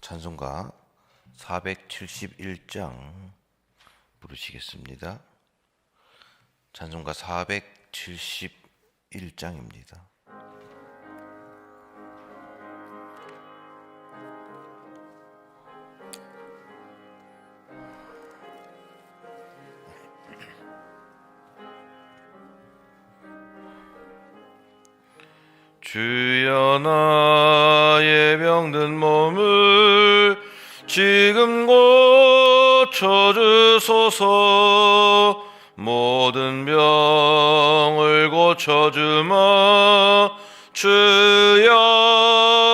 찬송가 471장 부르시겠습니다. 찬송가 471장입니다. 주여 나의 병든 몸을 지금 고쳐주소서. 모든 병을 고쳐주마 주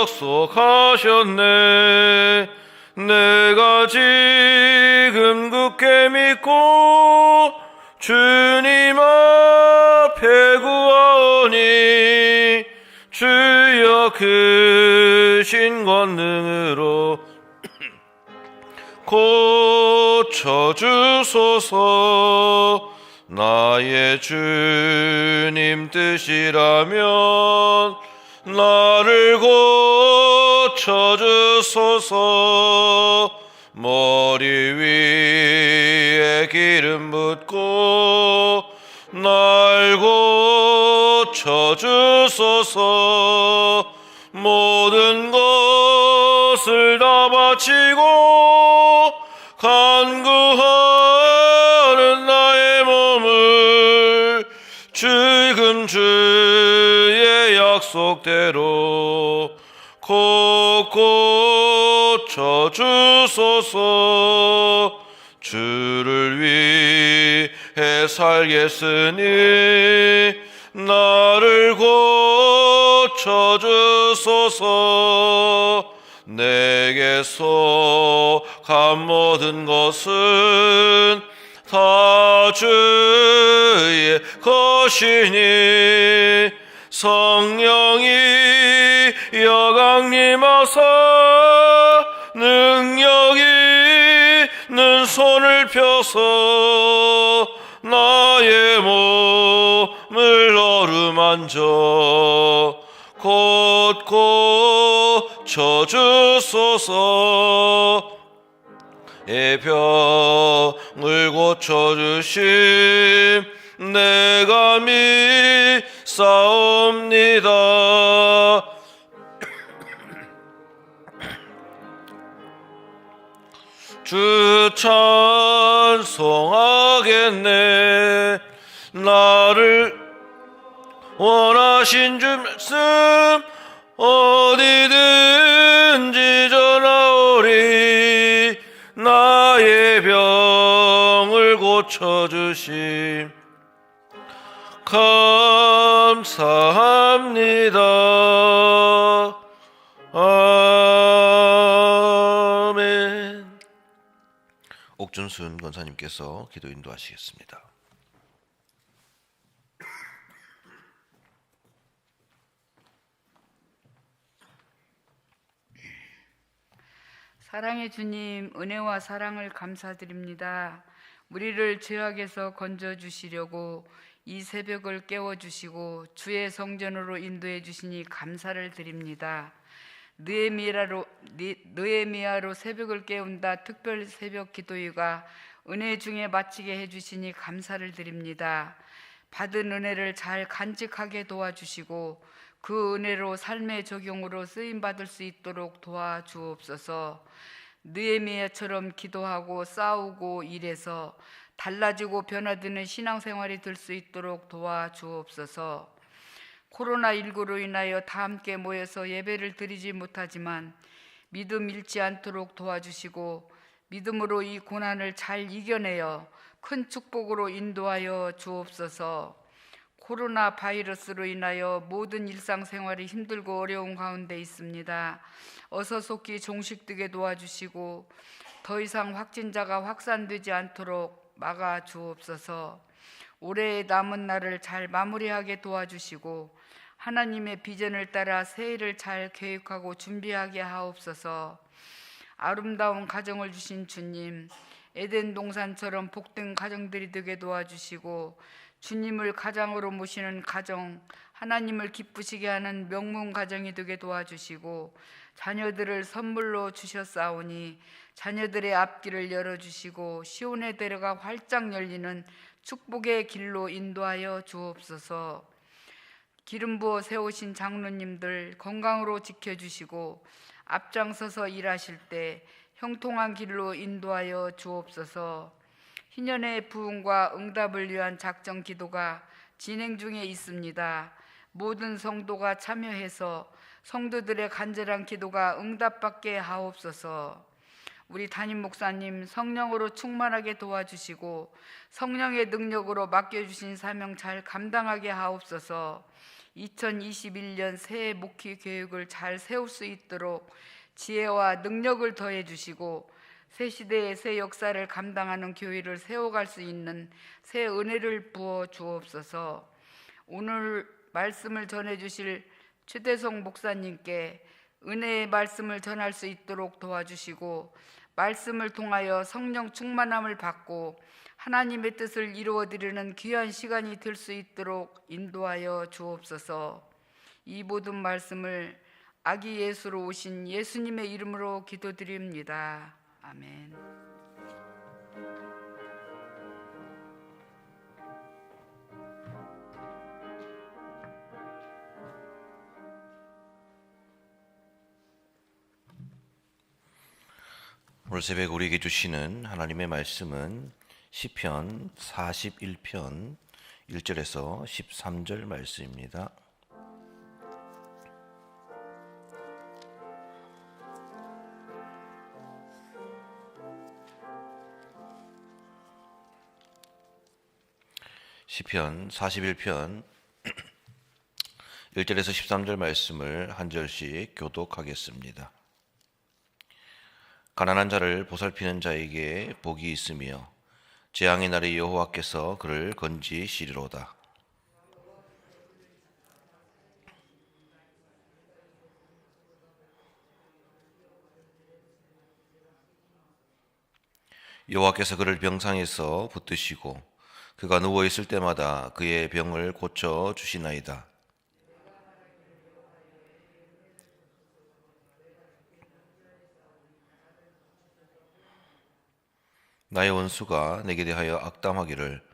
약속하셨네. 내가 지금 굳게 믿고 주님 앞에 구하오니 주여 크신 권능으로 고쳐주소서. 나의 주님 뜻이라면 나를 고쳐주소서. 머리 위에 기름 붓고 날 고쳐주소서. 모든 것을 다 바치고 간구하는 나의 몸을 지금 주의 약속대로 곧 고쳐주소서. 주를 위해 살겠으니 나를 고쳐주소서. 내게서 간 모든 것은 다 주의 것이니 성령이 여강림하사 능력 있는 손을 펴서 나의 몸을 어루만져 곧 고쳐주소서. 의 병을 고쳐주심 내가 믿사옵니다. 주 찬송하겠네. 나를 원하신 주 말씀 어디든지 전하오리. 나의 병을 고쳐주심 감사합니다. 아멘. 옥준순 권사님께서 기도 인도하시겠습니다. 사랑의 주님, 은혜와 사랑을 감사드립니다. 우리를 죄악에서 건져주시려고 이 새벽을 깨워주시고 주의 성전으로 인도해 주시니 감사를 드립니다. 느헤미야로 새벽을 깨운다 특별 새벽 기도회가 은혜 중에 마치게 해주시니 감사를 드립니다. 받은 은혜를 잘 간직하게 도와주시고 그 은혜로 삶의 적용으로 쓰임받을 수 있도록 도와주옵소서. 느헤미야처럼 기도하고 싸우고 일해서 달라지고 변화되는 신앙생활이 될 수 있도록 도와주옵소서. 코로나19로 인하여 다 함께 모여서 예배를 드리지 못하지만 믿음 잃지 않도록 도와주시고 믿음으로 이 고난을 잘 이겨내어 큰 축복으로 인도하여 주옵소서. 코로나 바이러스로 인하여 모든 일상생활이 힘들고 어려운 가운데 있습니다. 어서 속히 종식되게 도와주시고 더 이상 확진자가 확산되지 않도록 막아 주옵소서. 올해의 남은 날을 잘 마무리하게 도와주시고 하나님의 비전을 따라 새해를 잘 계획하고 준비하게 하옵소서. 아름다운 가정을 주신 주님, 에덴 동산처럼 복된 가정들이 되게 도와주시고 주님을 가장으로 모시는 가정, 하나님을 기쁘시게 하는 명문 가정이 되게 도와주시고 자녀들을 선물로 주셨사오니 자녀들의 앞길을 열어주시고 시온의 대로가 활짝 열리는 축복의 길로 인도하여 주옵소서. 기름 부어 세우신 장로님들 건강으로 지켜주시고 앞장서서 일하실 때 형통한 길로 인도하여 주옵소서. 희년의 부흥과 응답을 위한 작정 기도가 진행 중에 있습니다. 모든 성도가 참여해서 성도들의 간절한 기도가 응답받게 하옵소서. 우리 담임 목사님 성령으로 충만하게 도와주시고 성령의 능력으로 맡겨주신 사명 잘 감당하게 하옵소서. 2021년 새해 목회 계획을 잘 세울 수 있도록 지혜와 능력을 더해 주시고 새 시대의 새 역사를 감당하는 교회를 세워갈 수 있는 새 은혜를 부어 주옵소서. 오늘 말씀을 전해 주실 최대성 목사님께 은혜의 말씀을 전할 수 있도록 도와주시고 말씀을 통하여 성령 충만함을 받고 하나님의 뜻을 이루어드리는 귀한 시간이 될 수 있도록 인도하여 주옵소서. 이 모든 말씀을 아기 예수로 오신 예수님의 이름으로 기도드립니다. 아멘. 오늘 새벽 우리에게 주시는 하나님의 말씀은 시편 41편 1절에서 13절 말씀입니다. 시편 41편 1절에서 13절 말씀을 한 절씩 교독하겠습니다. 가난한 자를 보살피는 자에게 복이 있으며 재앙의 날에 여호와께서 그를 건지시리로다. 여호와께서 그를 병상에서 붙드시고 그가 누워 있을 때마다 그의 병을 고쳐 주시나이다. 나의 원수가 내게 대하여 악담하기를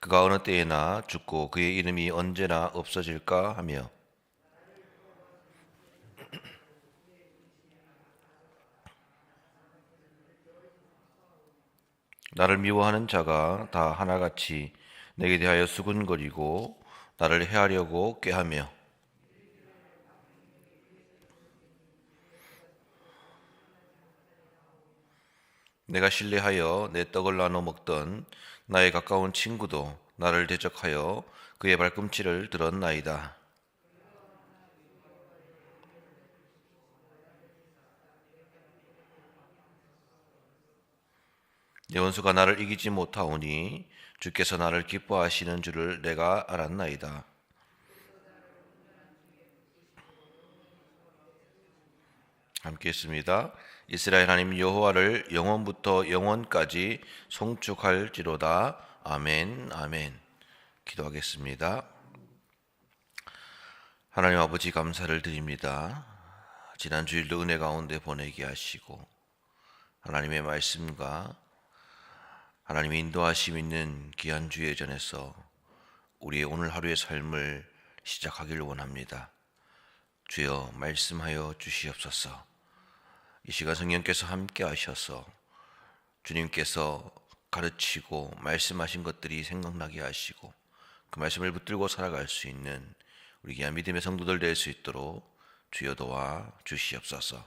그가 어느 때에나 죽고 그의 이름이 언제나 없어질까 하며 나를 미워하는 자가 다 하나같이 내게 대하여 수군거리고 나를 해하려고 꾀하며 내가 신뢰하여 내 떡을 나눠 먹던 나의 가까운 친구도 나를 대적하여 그의 발꿈치를 들었나이다. 내 원수가 나를 이기지 못하오니 주께서 나를 기뻐하시는 줄을 내가 알았나이다. 함께 했습니다. 이스라엘 하나님 여호와를 영원부터 영원까지 송축할지로다. 아멘, 아멘. 기도하겠습니다. 하나님 아버지 감사를 드립니다. 지난 주일도 은혜 가운데 보내게 하시고 하나님의 말씀과 하나님의 인도하심 있는 귀한 주의 전에서 우리의 오늘 하루의 삶을 시작하기를 원합니다. 주여 말씀하여 주시옵소서. 이 시간 성령께서 함께 하셔서 주님께서 가르치고 말씀하신 것들이 생각나게 하시고 그 말씀을 붙들고 살아갈 수 있는 우리 귀한 믿음의 성도들 될 수 있도록 주여 도와 주시옵소서.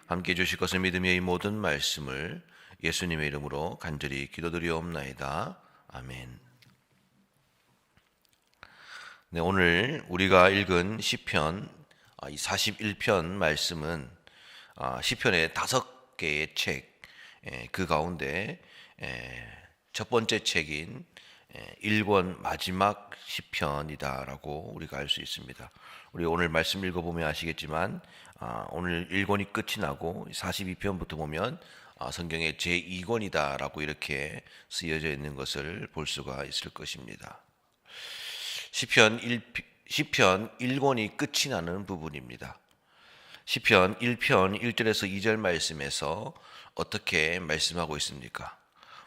함께 해주실 것을 믿으며 이 모든 말씀을 예수님의 이름으로 간절히 기도드리옵나이다. 아멘. 네, 오늘 우리가 읽은 시편 41편 말씀은 시편의 5개의 책, 그 가운데 첫 번째 책인 1권 마지막 시편이다라고 우리가 알 수 있습니다. 우리 오늘 말씀 읽어보면 아시겠지만 오늘 1권이 끝이 나고 42편부터 보면 성경의 제2권이다라고 이렇게 쓰여져 있는 것을 볼 수가 있을 것입니다. 시편 1권이 끝이 나는 부분입니다. 시편 1편 1절에서 2절 말씀에서 어떻게 말씀하고 있습니까?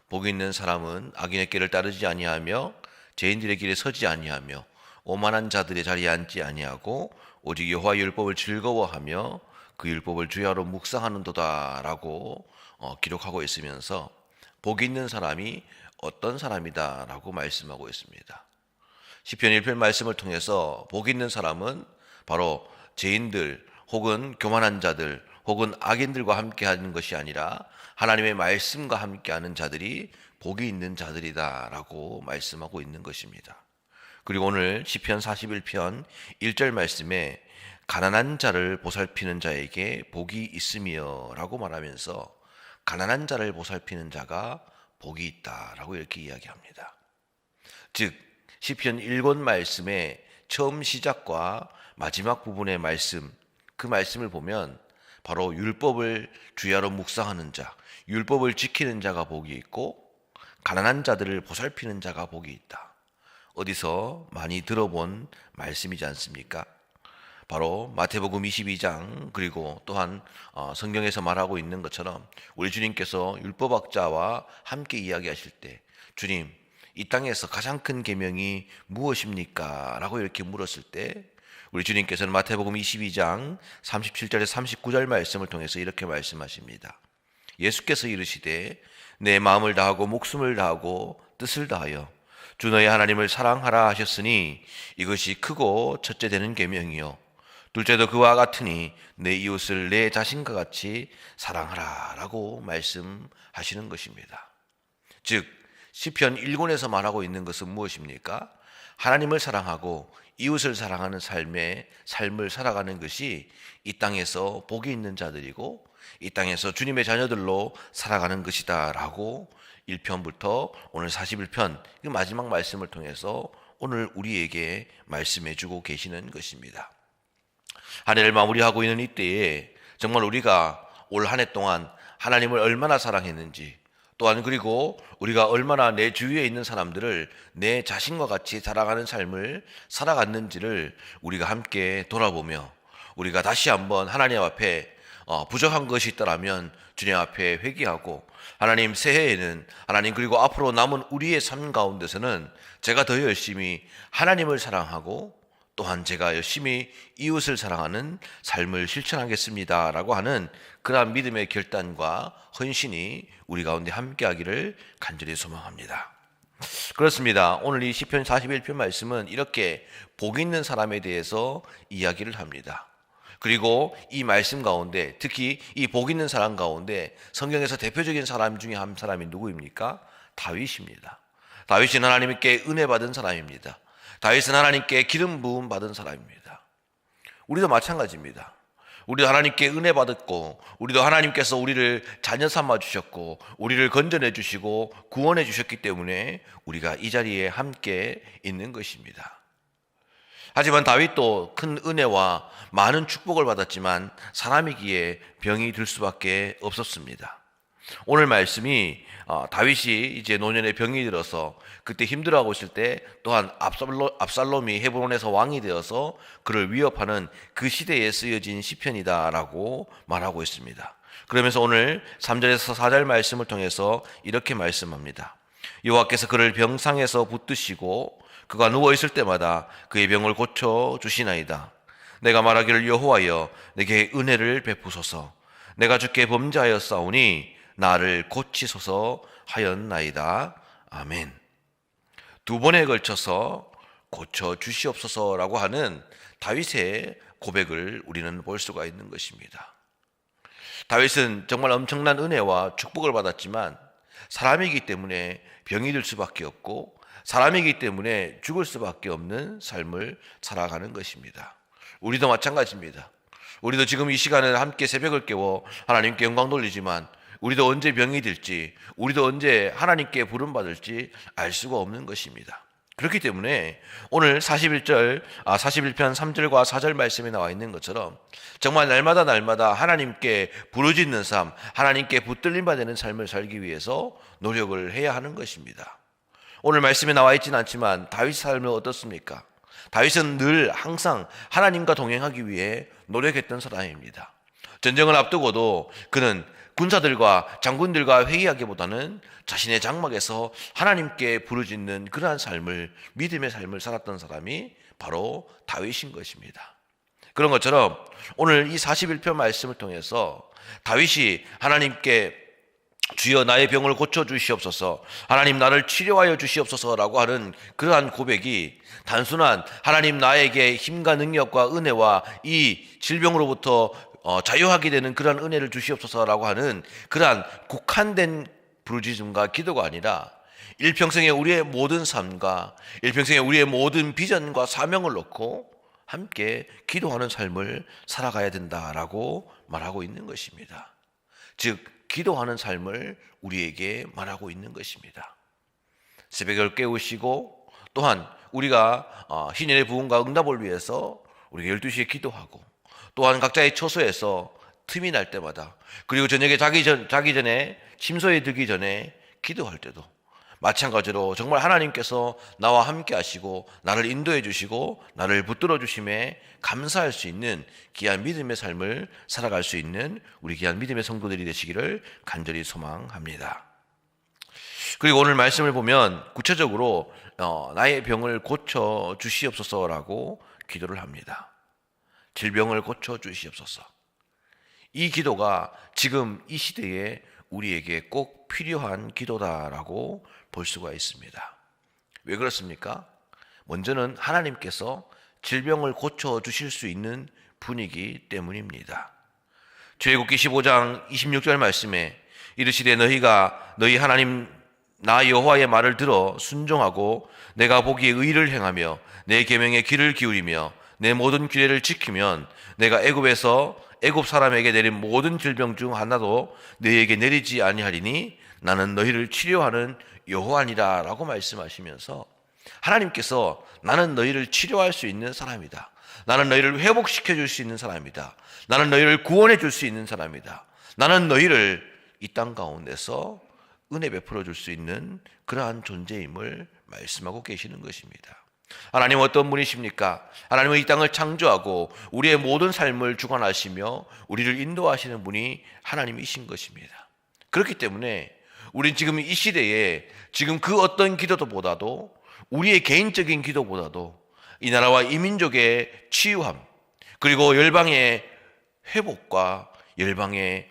복 있는 사람은 악인의 길을 따르지 아니하며 죄인들의 길에 서지 아니하며 오만한 자들의 자리에 앉지 아니하고 오직 여호와의 율법을 즐거워하며 그 율법을 주야로 묵상하는도다라고 기록하고 있으면서 복 있는 사람이 어떤 사람이다라고 말씀하고 있습니다. 시편 1편 말씀을 통해서 복 있는 사람은 바로 죄인들 혹은 교만한 자들 혹은 악인들과 함께하는 것이 아니라 하나님의 말씀과 함께하는 자들이 복이 있는 자들이다라고 말씀하고 있는 것입니다. 그리고 오늘 시편 41편 1절 말씀에 가난한 자를 보살피는 자에게 복이 있으며라고 말하면서 가난한 자를 보살피는 자가 복이 있다라고 이렇게 이야기합니다. 즉 시편 1권 말씀의 처음 시작과 마지막 부분의 말씀, 그 말씀을 보면 바로 율법을 주야로 묵상하는 자, 율법을 지키는 자가 복이 있고 가난한 자들을 보살피는 자가 복이 있다. 어디서 많이 들어본 말씀이지 않습니까? 바로 마태복음 22장 그리고 또한 성경에서 말하고 있는 것처럼 우리 주님께서 율법학자와 함께 이야기하실 때 주님 이 땅에서 가장 큰 계명이 무엇입니까? 라고 이렇게 물었을 때 우리 주님께서는 마태복음 22장 37절에 39절 말씀을 통해서 이렇게 말씀하십니다. 예수께서 이르시되 내 마음을 다하고 목숨을 다하고 뜻을 다하여 주 너의 하나님을 사랑하라 하셨으니 이것이 크고 첫째 되는 계명이요 둘째도 그와 같으니 내 이웃을 내 자신과 같이 사랑하라 라고 말씀하시는 것입니다. 즉 시편 1권에서 말하고 있는 것은 무엇입니까? 하나님을 사랑하고 이웃을 사랑하는 삶을 살아가는 것이 이 땅에서 복이 있는 자들이고 이 땅에서 주님의 자녀들로 살아가는 것이다 라고 1편부터 오늘 41편 그 마지막 말씀을 통해서 오늘 우리에게 말씀해 주고 계시는 것입니다. 한 해를 마무리하고 있는 이때에 정말 우리가 올 한 해 동안 하나님을 얼마나 사랑했는지 또한 그리고 우리가 얼마나 내 주위에 있는 사람들을 내 자신과 같이 살아가는 삶을 살아갔는지를 우리가 함께 돌아보며 우리가 다시 한번 하나님 앞에 부족한 것이 있더라면 주님 앞에 회개하고 하나님 새해에는 하나님 그리고 앞으로 남은 우리의 삶 가운데서는 제가 더 열심히 하나님을 사랑하고 또한 제가 열심히 이웃을 사랑하는 삶을 실천하겠습니다 라고 하는 그러한 믿음의 결단과 헌신이 우리 가운데 함께하기를 간절히 소망합니다. 그렇습니다. 오늘 이 시편 41편 말씀은 이렇게 복 있는 사람에 대해서 이야기를 합니다. 그리고 이 말씀 가운데 특히 이 복 있는 사람 가운데 성경에서 대표적인 사람 중에 한 사람이 누구입니까? 다윗입니다. 다윗은 하나님께 은혜 받은 사람입니다. 다윗은 하나님께 기름 부음 받은 사람입니다. 우리도 마찬가지입니다. 우리도 하나님께 은혜 받았고 우리도 하나님께서 우리를 자녀 삼아 주셨고 우리를 건져내 주시고 구원해 주셨기 때문에 우리가 이 자리에 함께 있는 것입니다. 하지만 다윗도 큰 은혜와 많은 축복을 받았지만 사람이기에 병이 들 수밖에 없었습니다. 오늘 말씀이 다윗이 이제 노년에 병이 들어서 그때 힘들어하고 있을 때 또한 압살롬이 헤브론에서 왕이 되어서 그를 위협하는 그 시대에 쓰여진 시편이다라고 말하고 있습니다. 그러면서 오늘 3절에서 4절 말씀을 통해서 이렇게 말씀합니다. 여호와께서 그를 병상에서 붙드시고 그가 누워있을 때마다 그의 병을 고쳐 주시나이다. 내가 말하기를 여호와여 내게 은혜를 베푸소서. 내가 주께 범죄하였사오니 나를 고치소서 하였나이다. 아멘. 두 번에 걸쳐서 고쳐 주시옵소서라고 하는 다윗의 고백을 우리는 볼 수가 있는 것입니다. 다윗은 정말 엄청난 은혜와 축복을 받았지만 사람이기 때문에 병이 들 수밖에 없고 사람이기 때문에 죽을 수밖에 없는 삶을 살아가는 것입니다. 우리도 마찬가지입니다. 우리도 지금 이 시간에 함께 새벽을 깨워 하나님께 영광 돌리지만 우리도 언제 병이 들지, 우리도 언제 하나님께 부름받을지 알 수가 없는 것입니다. 그렇기 때문에 오늘 41편 3절과 4절 말씀에 나와 있는 것처럼 정말 날마다 하나님께 부르짖는 삶, 하나님께 붙들림 받는 삶을 살기 위해서 노력을 해야 하는 것입니다. 오늘 말씀에 나와 있지는 않지만 다윗 삶은 어떻습니까? 다윗은 늘 항상 하나님과 동행하기 위해 노력했던 사람입니다. 전쟁을 앞두고도 그는 군사들과 장군들과 회의하기보다는 자신의 장막에서 하나님께 부르짖는 그러한 삶을, 믿음의 삶을 살았던 사람이 바로 다윗인 것입니다. 그런 것처럼 오늘 이 41편 말씀을 통해서 다윗이 하나님께 주여 나의 병을 고쳐주시옵소서, 하나님 나를 치료하여 주시옵소서라고 하는 그러한 고백이 단순한 하나님 나에게 힘과 능력과 은혜와 이 질병으로부터 자유하게 되는 그러한 은혜를 주시옵소서라고 하는 그러한 국한된 부르짖음과 기도가 아니라 일평생에 우리의 모든 삶과 일평생에 우리의 모든 비전과 사명을 놓고 함께 기도하는 삶을 살아가야 된다라고 말하고 있는 것입니다. 즉 기도하는 삶을 우리에게 말하고 있는 것입니다. 새벽을 깨우시고 또한 우리가 신년의 부흥과 응답을 위해서 우리가 12시에 기도하고 또한 각자의 처소에서 틈이 날 때마다 그리고 저녁에 자기 전에 침소에 들기 전에 기도할 때도 마찬가지로 정말 하나님께서 나와 함께 하시고 나를 인도해 주시고 나를 붙들어 주심에 감사할 수 있는 귀한 믿음의 삶을 살아갈 수 있는 우리 귀한 믿음의 성도들이 되시기를 간절히 소망합니다. 그리고 오늘 말씀을 보면 구체적으로 나의 병을 고쳐 주시옵소서라고 기도를 합니다. 질병을 고쳐 주시옵소서. 이 기도가 지금 이 시대에 우리에게 꼭 필요한 기도다라고 볼 수가 있습니다. 왜 그렇습니까? 먼저는 하나님께서 질병을 고쳐 주실 수 있는 분이기 때문입니다. 출애굽기 15장 26절 말씀에 이르시되 너희가 너희 하나님 나 여호와의 말을 들어 순종하고 내가 보기에 의를 행하며 내 계명에 귀를 기울이며 내 모든 규례를 지키면 내가 애굽 사람에게 내린 모든 질병 중 하나도 너희에게 내리지 아니하리니 나는 너희를 치료하는 여호와니라 라고 말씀하시면서 하나님께서 나는 너희를 치료할 수 있는 사람이다. 나는 너희를 회복시켜 줄 수 있는 사람이다. 나는 너희를 구원해 줄 수 있는 사람이다. 나는 너희를 이 땅 가운데서 은혜 베풀어 줄 수 있는 그러한 존재임을 말씀하고 계시는 것입니다. 하나님은 어떤 분이십니까? 하나님은 이 땅을 창조하고 우리의 모든 삶을 주관하시며 우리를 인도하시는 분이 하나님이신 것입니다. 그렇기 때문에 우린 지금 이 시대에 지금 그 어떤 기도보다도 우리의 개인적인 기도보다도 이 나라와 이 민족의 치유함 그리고 열방의 회복과 열방의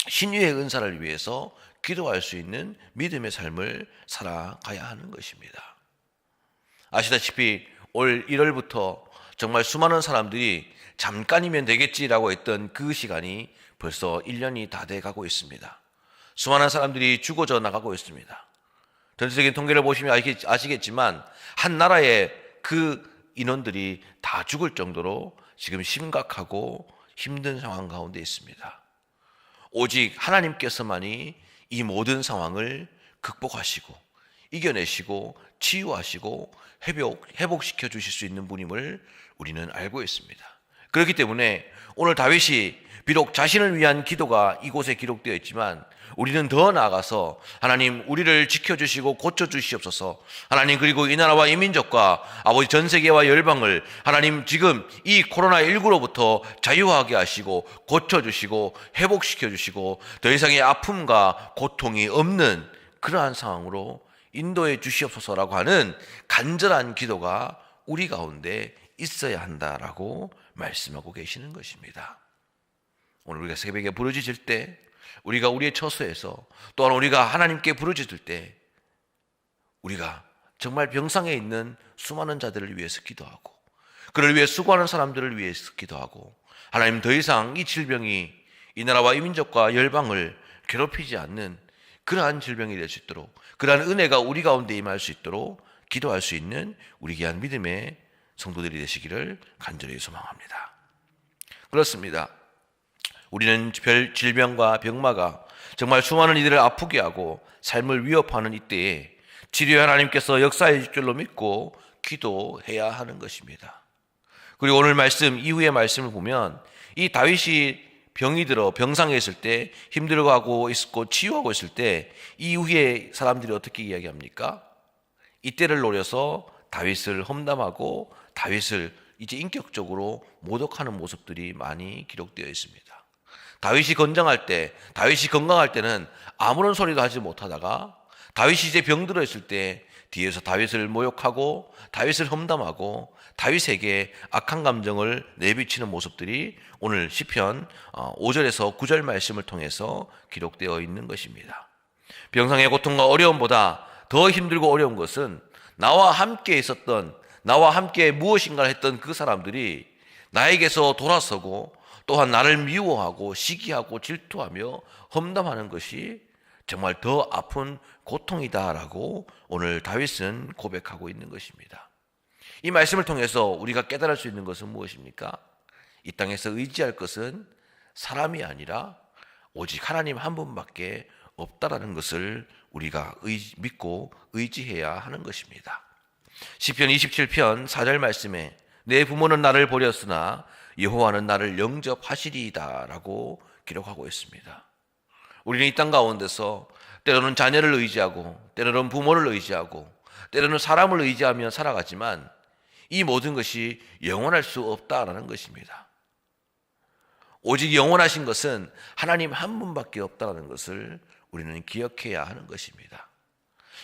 신유의 은사를 위해서 기도할 수 있는 믿음의 삶을 살아가야 하는 것입니다. 아시다시피 올 1월부터 정말 수많은 사람들이 잠깐이면 되겠지라고 했던 그 시간이 벌써 1년이 다 돼가고 있습니다. 수많은 사람들이 죽어져 나가고 있습니다. 전체적인 통계를 보시면 아시겠지만 한 나라의 그 인원들이 다 죽을 정도로 지금 심각하고 힘든 상황 가운데 있습니다. 오직 하나님께서만이 이 모든 상황을 극복하시고 이겨내시고 치유하시고 회복시켜 주실 수 있는 분임을 우리는 알고 있습니다. 그렇기 때문에 오늘 다윗이 비록 자신을 위한 기도가 이곳에 기록되어 있지만 우리는 더 나아가서 하나님 우리를 지켜주시고 고쳐주시옵소서. 하나님 그리고 이 나라와 이 민족과 아버지 전 세계와 열방을 하나님 지금 이 코로나19로부터 자유하게 하시고 고쳐주시고 회복시켜 주시고 더 이상의 아픔과 고통이 없는 그러한 상황으로 인도해 주시옵소서라고 하는 간절한 기도가 우리 가운데 있어야 한다라고 말씀하고 계시는 것입니다. 오늘 우리가 새벽에 부르짖을 때 우리가 우리의 처소에서 또한 우리가 하나님께 부르짖을 때 우리가 정말 병상에 있는 수많은 자들을 위해서 기도하고 그를 위해 수고하는 사람들을 위해서 기도하고 하나님 더 이상 이 질병이 이 나라와 이 민족과 열방을 괴롭히지 않는 그러한 질병이 될 수 있도록 그러한 은혜가 우리 가운데 임할 수 있도록 기도할 수 있는 우리 귀한 믿음의 성도들이 되시기를 간절히 소망합니다. 그렇습니다. 우리는 질병과 병마가 정말 수많은 이들을 아프게 하고 삶을 위협하는 이때에 치료의 하나님께서 역사해 줄 줄로 믿고 기도해야 하는 것입니다. 그리고 오늘 말씀 이후의 말씀을 보면 이 다윗이 병이 들어 병상에 있을 때 힘들어하고 있었고 치유하고 있을 때 이후에 사람들이 어떻게 이야기합니까? 이때를 노려서 다윗을 험담하고 다윗을 이제 인격적으로 모독하는 모습들이 많이 기록되어 있습니다. 다윗이 건장할 때, 다윗이 건강할 때는 아무런 소리도 하지 못하다가 다윗이 이제 병들어 있을 때 뒤에서 다윗을 모욕하고 다윗을 험담하고 다윗에게 악한 감정을 내비치는 모습들이 오늘 시편 5절에서 9절 말씀을 통해서 기록되어 있는 것입니다. 병상의 고통과 어려움보다 더 힘들고 어려운 것은 나와 함께 있었던, 나와 함께 무엇인가를 했던 그 사람들이 나에게서 돌아서고 또한 나를 미워하고 시기하고 질투하며 험담하는 것이 정말 더 아픈 고통이다라고 오늘 다윗은 고백하고 있는 것입니다. 이 말씀을 통해서 우리가 깨달을 수 있는 것은 무엇입니까? 이 땅에서 의지할 것은 사람이 아니라 오직 하나님 한 분밖에 없다라는 것을 우리가 믿고 의지해야 하는 것입니다. 시편 27편 4절 말씀에 내 부모는 나를 버렸으나 여호와는 나를 영접하시리이다 라고 기록하고 있습니다. 우리는 이 땅 가운데서 때로는 자녀를 의지하고 때로는 부모를 의지하고 때로는 사람을 의지하며 살아가지만 이 모든 것이 영원할 수 없다라는 것입니다. 오직 영원하신 것은 하나님 한 분밖에 없다는 것을 우리는 기억해야 하는 것입니다.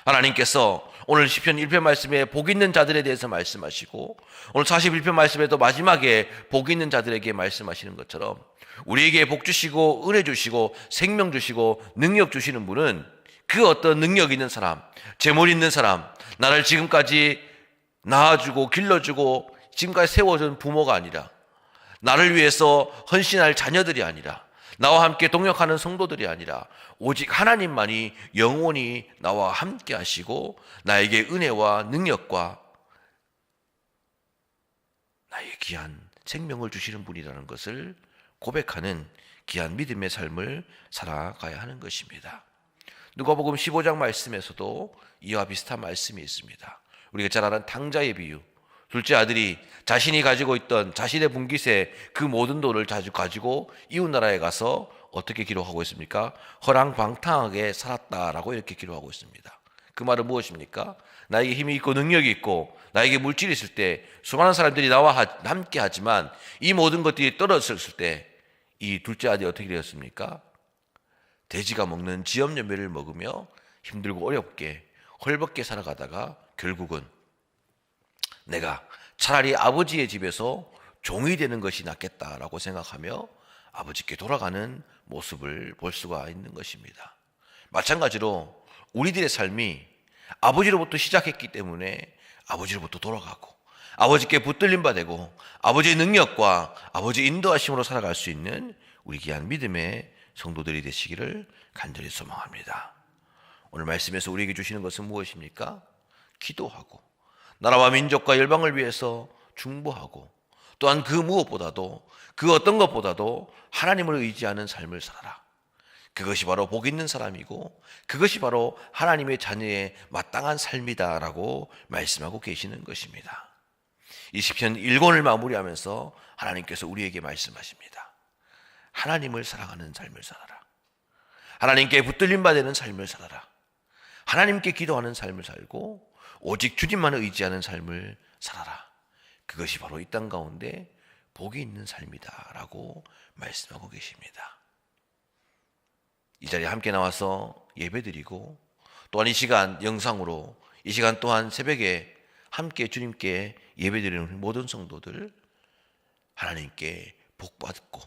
하나님께서 오늘 시편 1편 말씀에 복 있는 자들에 대해서 말씀하시고 오늘 41편 말씀에도 마지막에 복 있는 자들에게 말씀하시는 것처럼 우리에게 복 주시고 은혜 주시고 생명 주시고 능력 주시는 분은 그 어떤 능력 있는 사람, 재물 있는 사람, 나를 지금까지 낳아주고 길러주고 지금까지 세워준 부모가 아니라 나를 위해서 헌신할 자녀들이 아니라 나와 함께 동역하는 성도들이 아니라 오직 하나님만이 영원히 나와 함께 하시고 나에게 은혜와 능력과 나의 귀한 생명을 주시는 분이라는 것을 고백하는 귀한 믿음의 삶을 살아가야 하는 것입니다. 누가복음 15장 말씀에서도 이와 비슷한 말씀이 있습니다. 우리가 잘 아는 탕자의 비유, 둘째 아들이 자신이 가지고 있던 자신의 분깃에 그 모든 돈을 가지고 이웃나라에 가서 어떻게 기록하고 있습니까? 허랑방탕하게 살았다라고 이렇게 기록하고 있습니다. 그 말은 무엇입니까? 나에게 힘이 있고 능력이 있고 나에게 물질이 있을 때 수많은 사람들이 나와 함께 하지만 이 모든 것들이 떨어졌을 때 이 둘째 아들이 어떻게 되었습니까? 돼지가 먹는 지엽열매를 먹으며 힘들고 어렵게 헐벗게 살아가다가 결국은 내가 차라리 아버지의 집에서 종이 되는 것이 낫겠다라고 생각하며 아버지께 돌아가는 모습을 볼 수가 있는 것입니다. 마찬가지로 우리들의 삶이 아버지로부터 시작했기 때문에 아버지로부터 돌아가고 아버지께 붙들림 받고 아버지의 능력과 아버지의 인도하심으로 살아갈 수 있는 우리 귀한 믿음의 성도들이 되시기를 간절히 소망합니다. 오늘 말씀에서 우리에게 주시는 것은 무엇입니까? 기도하고 나라와 민족과 열방을 위해서 중보하고 또한 그 무엇보다도 그 어떤 것보다도 하나님을 의지하는 삶을 살아라. 그것이 바로 복 있는 사람이고 그것이 바로 하나님의 자녀의 마땅한 삶이다라고 말씀하고 계시는 것입니다. 이 시편 1권을 마무리하면서 하나님께서 우리에게 말씀하십니다. 하나님을 사랑하는 삶을 살아라. 하나님께 붙들림 받는 삶을 살아라. 하나님께 기도하는 삶을 살고 오직 주님만 의지하는 삶을 살아라. 그것이 바로 이 땅 가운데 복이 있는 삶이다 라고 말씀하고 계십니다. 이 자리에 함께 나와서 예배드리고 또한 이 시간 영상으로 이 시간 또한 새벽에 함께 주님께 예배드리는 모든 성도들 하나님께 복받고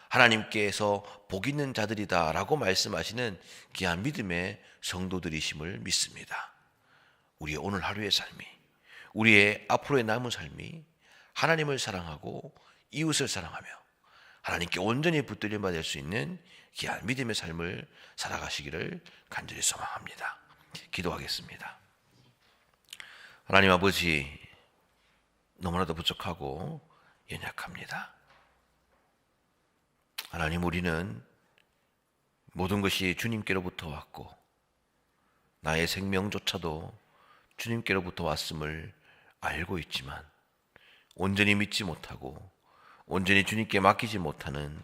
하나님께서 복 있는 자들이다 라고 말씀하시는 귀한 믿음의 성도들이심을 믿습니다. 우리의 오늘 하루의 삶이 우리의 앞으로의 남은 삶이 하나님을 사랑하고 이웃을 사랑하며 하나님께 온전히 붙들림 받을 수 있는 귀한 믿음의 삶을 살아가시기를 간절히 소망합니다. 기도하겠습니다. 하나님 아버지, 너무나도 부족하고 연약합니다. 하나님, 우리는 모든 것이 주님께로부터 왔고 나의 생명조차도 주님께로부터 왔음을 알고 있지만 온전히 믿지 못하고 온전히 주님께 맡기지 못하는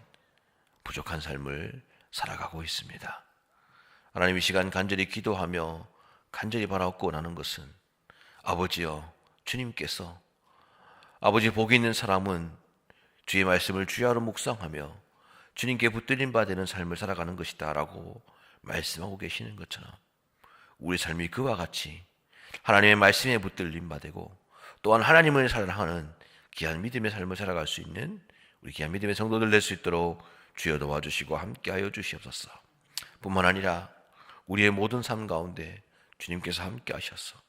부족한 삶을 살아가고 있습니다. 하나님, 이 시간 간절히 기도하며 간절히 바라옵고 원하는 것은 아버지여, 주님께서 아버지, 복이 있는 사람은 주의 말씀을 주야로 묵상하며 주님께 붙들림 받는 삶을 살아가는 것이다 라고 말씀하고 계시는 것처럼 우리 삶이 그와 같이 하나님의 말씀에 붙들림 받고 또한 하나님을 사랑하는 귀한 믿음의 삶을 살아갈 수 있는 우리 귀한 믿음의 성도들 될 수 있도록 주여 도와주시고 함께하여 주시옵소서. 뿐만 아니라 우리의 모든 삶 가운데 주님께서 함께 하셔서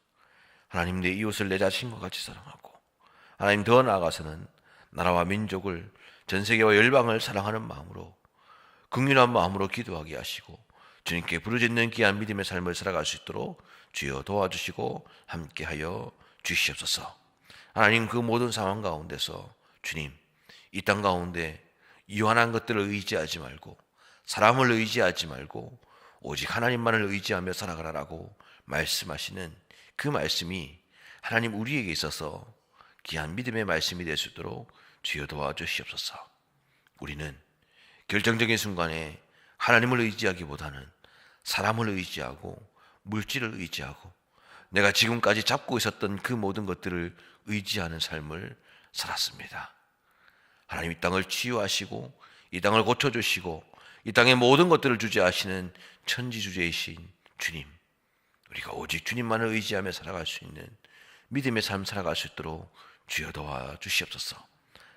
하나님, 내 이웃을 내 자신과 같이 사랑하고 하나님, 더 나아가서는 나라와 민족을, 전 세계와 열방을 사랑하는 마음으로, 긍휼한 마음으로 기도하게 하시고 주님께 부르짖는 귀한 믿음의 삶을 살아갈 수 있도록 주여 도와주시고 함께하여 주시옵소서. 하나님, 그 모든 상황 가운데서 주님, 이 땅 가운데 유한한 것들을 의지하지 말고 사람을 의지하지 말고 오직 하나님만을 의지하며 살아가라라고 말씀하시는 그 말씀이 하나님, 우리에게 있어서 귀한 믿음의 말씀이 될 수 있도록 주여 도와주시옵소서. 우리는 결정적인 순간에 하나님을 의지하기보다는 사람을 의지하고 물질을 의지하고 내가 지금까지 잡고 있었던 그 모든 것들을 의지하는 삶을 살았습니다. 하나님, 이 땅을 치유하시고 이 땅을 고쳐주시고 이 땅의 모든 것들을 주재하시는 천지주재이신 주님, 우리가 오직 주님만을 의지하며 살아갈 수 있는 믿음의 삶 살아갈 수 있도록 주여 도와주시옵소서.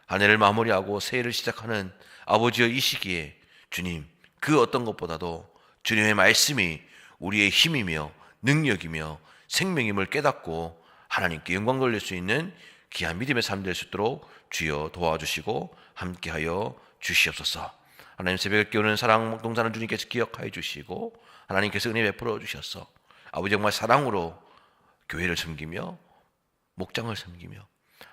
한 해를 마무리하고 새해를 시작하는 아버지의 이 시기에 주님, 그 어떤 것보다도 주님의 말씀이 우리의 힘이며 능력이며 생명임을 깨닫고 하나님께 영광 돌릴 수 있는 귀한 믿음의 삶 될 수 있도록 주여 도와주시고 함께하여 주시옵소서. 하나님, 새벽에 깨우는 사랑 동산을 주님께서 기억하여 주시고 하나님께서 은혜 베풀어 주셔서 아버지, 정말 사랑으로 교회를 섬기며 목장을 섬기며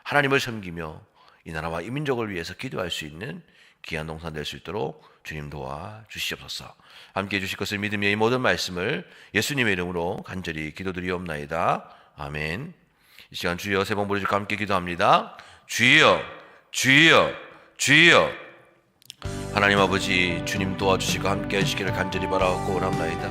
하나님을 섬기며 이 나라와 이 민족을 위해서 기도할 수 있는 귀한 동산 될 수 있도록 주님 도와 주시옵소서. 함께해 주실 것을 믿으며 이 모든 말씀을 예수님의 이름으로 간절히 기도드리옵나이다. 아멘. 이 시간 주여 세 번 부르짖고 함께 기도합니다. 주여, 주여, 주여. 하나님 아버지, 주님 도와주시고 함께 하시기를 간절히 바라고 원합나이다.